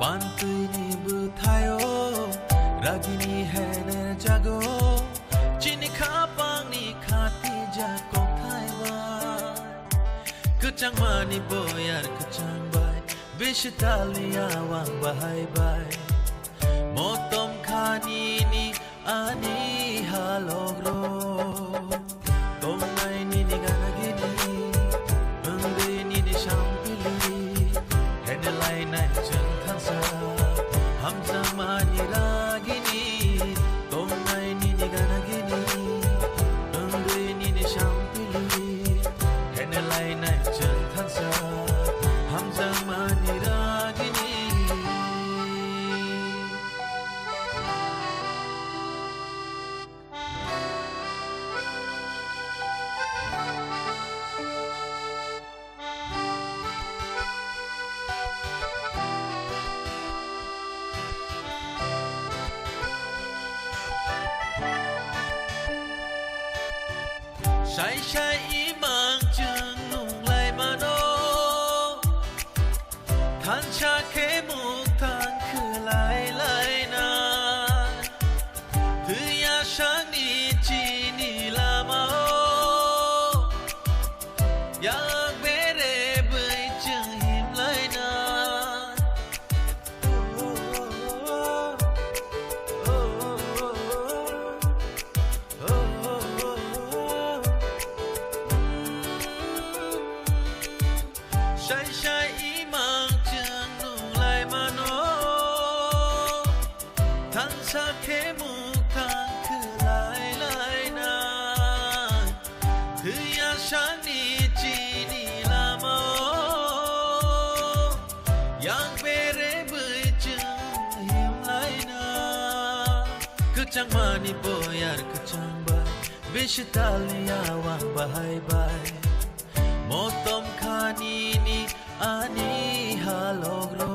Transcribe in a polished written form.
Pantui buthayo ragini hener jago chini khapang ni khati ja kong thai wa kechang mani boyar kechang bai bishtalia wang bahai bai motom khani ni ani halogro tong nai ni ni ganagini ungde ni ni shampili henelai nai chen thansa hamza mani ragini tong nai ni ni ganagini ungde ni ni shampili henelai nai chen thansa hamza mani ragini Shai shai imang chừng nung lai mano than cha khe muk than khư lai lai na thứ ya sang ni chi ni la mao yang bere bơi chừng him lai na Shai shai imang chừng nung lai mano than sa khe muk than khư lai lai na thứ ya sang ni chi ni la mao yang bere bơi chừng him lai na kechang mani boyar kechang bai bishtalia wang bahai bai motom khani ni ani halogro